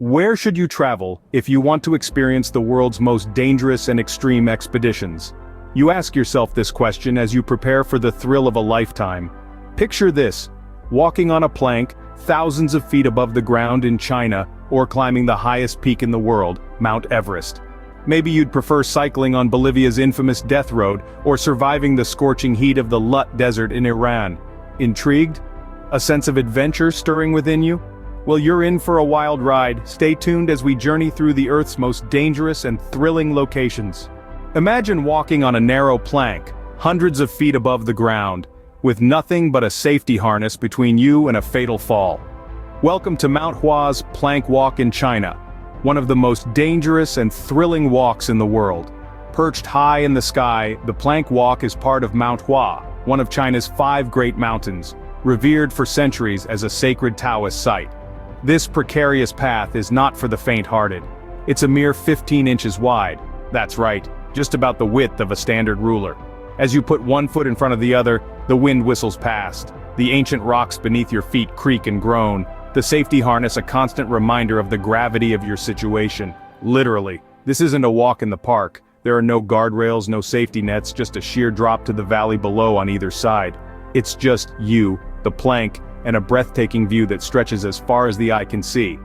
Where should you travel if you want to experience the world's most dangerous and extreme expeditions? You ask yourself this question as you prepare for the thrill of a lifetime. Picture this: walking on a plank, thousands of feet above the ground in China, or climbing the highest peak in the world, Mount Everest. Maybe you'd prefer cycling on Bolivia's infamous Death Road, or surviving the scorching heat of the Lut Desert in Iran. Intrigued? A sense of adventure stirring within you? Well, you're in for a wild ride. Stay tuned as we journey through the Earth's most dangerous and thrilling locations. Imagine walking on a narrow plank, hundreds of feet above the ground, with nothing but a safety harness between you and a fatal fall. Welcome to Mount Hua's Plank Walk in China, one of the most dangerous and thrilling walks in the world. Perched high in the sky, the Plank Walk is part of Mount Hua, one of China's 5 great mountains, revered for centuries as a sacred Taoist site. This precarious path is not for the faint-hearted. It's a mere 15 inches wide. That's right, just about the width of a standard ruler. As you put one foot in front of the other, the wind whistles past. The ancient rocks beneath your feet creak and groan. The safety harness a constant reminder of the gravity of your situation. Literally, this isn't a walk in the park. There are no guardrails, no safety nets, just a sheer drop to the valley below on either side. It's just you, the plank, and a breathtaking view that stretches as far as the eye can see.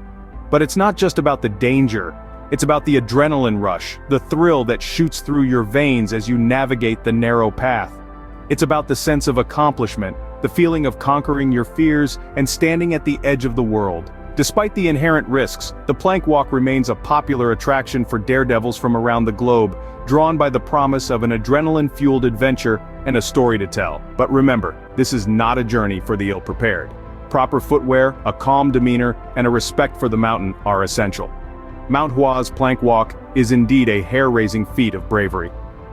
But it's not just about the danger. It's about the adrenaline rush, the thrill that shoots through your veins as you navigate the narrow path. It's about the sense of accomplishment, the feeling of conquering your fears and standing at the edge of the world. Despite the inherent risks, the Plank Walk remains a popular attraction for daredevils from around the globe, drawn by the promise of an adrenaline-fueled adventure and a story to tell. But remember, this is not a journey for the ill-prepared. Proper footwear, a calm demeanor, and a respect for the mountain are essential. Mount Hua's Plank Walk is indeed a hair-raising feat of bravery.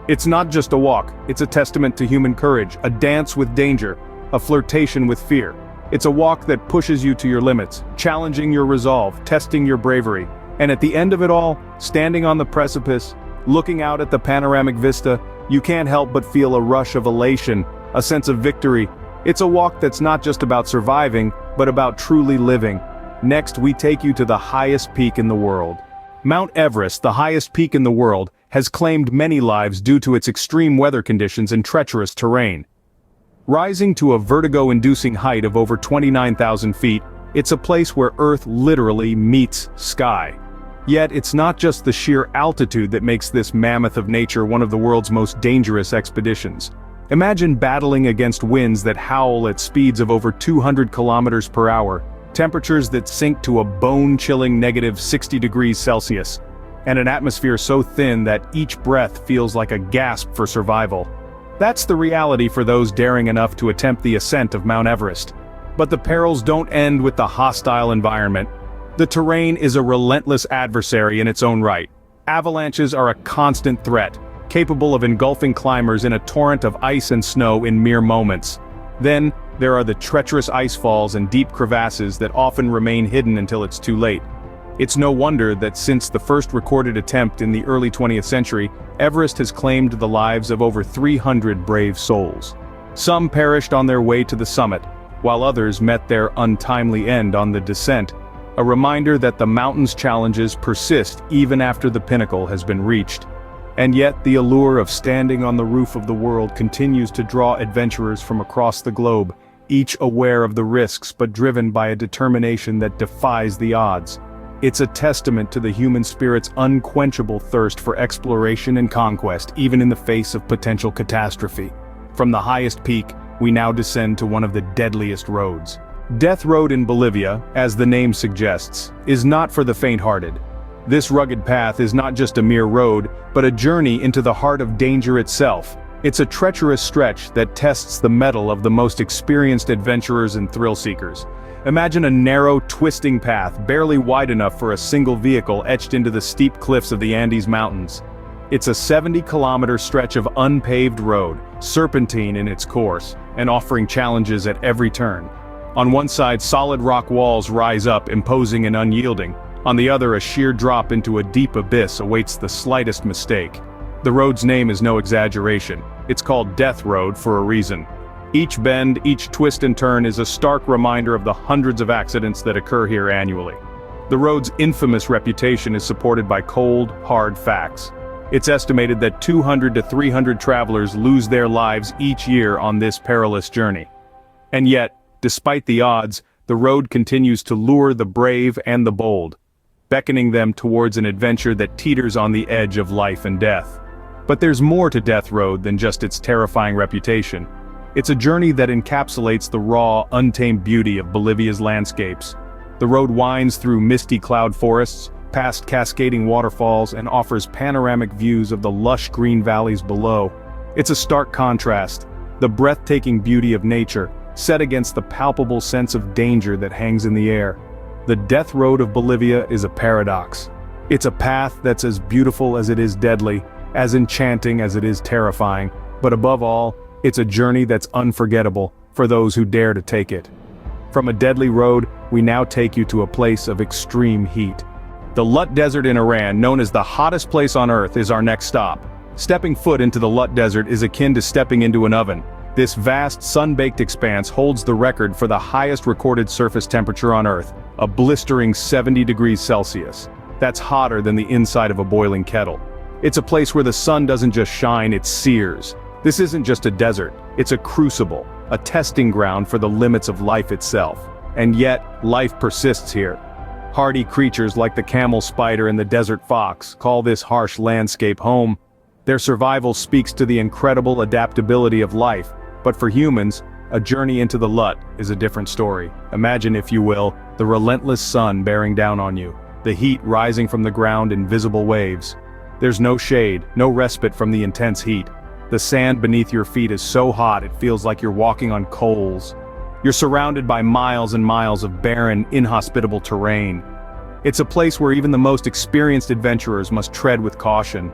It's not just a walk, it's a testament to human courage, a dance with danger, a flirtation with fear. It's a walk that pushes you to your limits, challenging your resolve, testing your bravery. And at the end of it all, standing on the precipice, looking out at the panoramic vista, you can't help but feel a rush of elation, a sense of victory. It's a walk that's not just about surviving, but about truly living. Next, we take you to the highest peak in the world. Mount Everest, the highest peak in the world, has claimed many lives due to its extreme weather conditions and treacherous terrain. Rising to a vertigo-inducing height of over 29,000 feet, it's a place where Earth literally meets sky. Yet it's not just the sheer altitude that makes this mammoth of nature one of the world's most dangerous expeditions. Imagine battling against winds that howl at speeds of over 200 kilometers per hour, temperatures that sink to a bone-chilling -60 degrees Celsius, and an atmosphere so thin that each breath feels like a gasp for survival. That's the reality for those daring enough to attempt the ascent of Mount Everest. But the perils don't end with the hostile environment. The terrain is a relentless adversary in its own right. Avalanches are a constant threat, capable of engulfing climbers in a torrent of ice and snow in mere moments. Then, there are the treacherous ice falls and deep crevasses that often remain hidden until it's too late. It's no wonder that since the first recorded attempt in the early 20th century, Everest has claimed the lives of over 300 brave souls. Some perished on their way to the summit, while others met their untimely end on the descent, a reminder that the mountain's challenges persist even after the pinnacle has been reached. And yet the allure of standing on the roof of the world continues to draw adventurers from across the globe, each aware of the risks but driven by a determination that defies the odds. It's a testament to the human spirit's unquenchable thirst for exploration and conquest, even in the face of potential catastrophe. From the highest peak, we now descend to one of the deadliest roads. Death Road in Bolivia, as the name suggests, is not for the faint-hearted. This rugged path is not just a mere road, but a journey into the heart of danger itself. It's a treacherous stretch that tests the mettle of the most experienced adventurers and thrill-seekers. Imagine a narrow, twisting path, barely wide enough for a single vehicle, etched into the steep cliffs of the Andes Mountains. It's a 70-kilometer stretch of unpaved road, serpentine in its course, and offering challenges at every turn. On one side, solid rock walls rise up, imposing and unyielding. On the other, a sheer drop into a deep abyss awaits the slightest mistake. The road's name is no exaggeration. It's called Death Road for a reason. Each bend, each twist and turn is a stark reminder of the hundreds of accidents that occur here annually. The road's infamous reputation is supported by cold, hard facts. It's estimated that 200 to 300 travelers lose their lives each year on this perilous journey. And yet, despite the odds, the road continues to lure the brave and the bold, beckoning them towards an adventure that teeters on the edge of life and death. But there's more to Death Road than just its terrifying reputation. It's a journey that encapsulates the raw, untamed beauty of Bolivia's landscapes. The road winds through misty cloud forests, past cascading waterfalls, and offers panoramic views of the lush green valleys below. It's a stark contrast, the breathtaking beauty of nature, set against the palpable sense of danger that hangs in the air. The Death Road of Bolivia is a paradox. It's a path that's as beautiful as it is deadly, as enchanting as it is terrifying, but above all, it's a journey that's unforgettable for those who dare to take it. From a deadly road, we now take you to a place of extreme heat. The Lut Desert in Iran, known as the hottest place on Earth, is our next stop. Stepping foot into the Lut Desert is akin to stepping into an oven. This vast, sun-baked expanse holds the record for the highest recorded surface temperature on Earth, a blistering 70 degrees Celsius. That's hotter than the inside of a boiling kettle. It's a place where the sun doesn't just shine, it sears. This isn't just a desert, it's a crucible, a testing ground for the limits of life itself. And yet, life persists here. Hardy creatures like the camel spider and the desert fox call this harsh landscape home. Their survival speaks to the incredible adaptability of life, but for humans, a journey into the Lut is a different story. Imagine, if you will, the relentless sun bearing down on you, the heat rising from the ground in visible waves. There's no shade, no respite from the intense heat. The sand beneath your feet is so hot it feels like you're walking on coals. You're surrounded by miles and miles of barren, inhospitable terrain. It's a place where even the most experienced adventurers must tread with caution.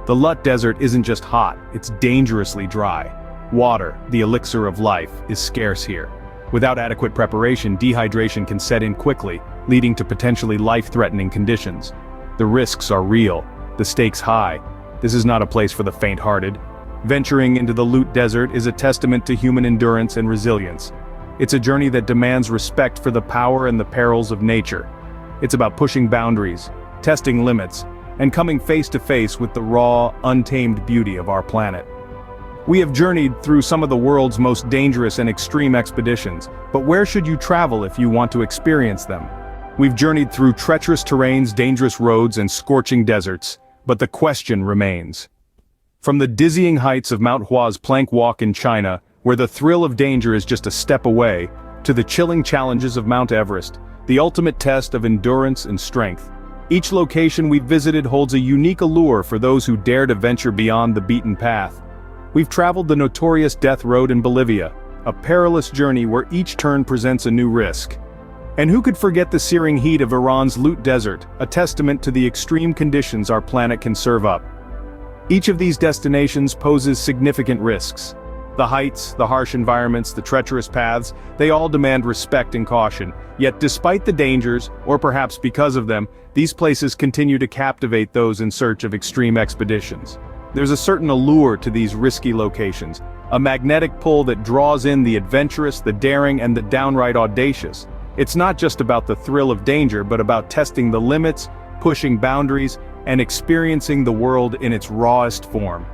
The Lut Desert isn't just hot, it's dangerously dry. Water, the elixir of life, is scarce here. Without adequate preparation, dehydration can set in quickly, leading to potentially life-threatening conditions. The risks are real, the stakes high. This is not a place for the faint-hearted. Venturing into the Lut Desert is a testament to human endurance and resilience. It's a journey that demands respect for the power and the perils of nature. It's about pushing boundaries, testing limits, and coming face to face with the raw, untamed beauty of our planet. We have journeyed through some of the world's most dangerous and extreme expeditions, but where should you travel if you want to experience them? We've journeyed through treacherous terrains, dangerous roads, and scorching deserts, but the question remains. From the dizzying heights of Mount Hua's Plank Walk in China, where the thrill of danger is just a step away, to the chilling challenges of Mount Everest, the ultimate test of endurance and strength. Each location we've visited holds a unique allure for those who dare to venture beyond the beaten path. We've traveled the notorious Death Road in Bolivia, a perilous journey where each turn presents a new risk. And who could forget the searing heat of Iran's Lut Desert, a testament to the extreme conditions our planet can serve up. Each of these destinations poses significant risks. The heights, the harsh environments, the treacherous paths, they all demand respect and caution. Yet despite the dangers, or perhaps because of them, these places continue to captivate those in search of extreme expeditions. There's a certain allure to these risky locations, a magnetic pull that draws in the adventurous, the daring, and the downright audacious. It's not just about the thrill of danger, but about testing the limits, pushing boundaries, and experiencing the world in its rawest form.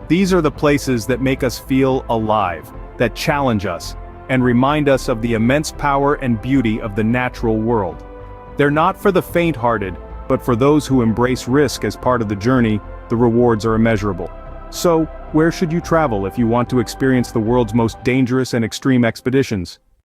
These are the places that make us feel alive, that challenge us, and remind us of the immense power and beauty of the natural world. They're not for the faint-hearted, but for those who embrace risk as part of the journey. The rewards are immeasurable. So, where should you travel if you want to experience the world's most dangerous and extreme expeditions?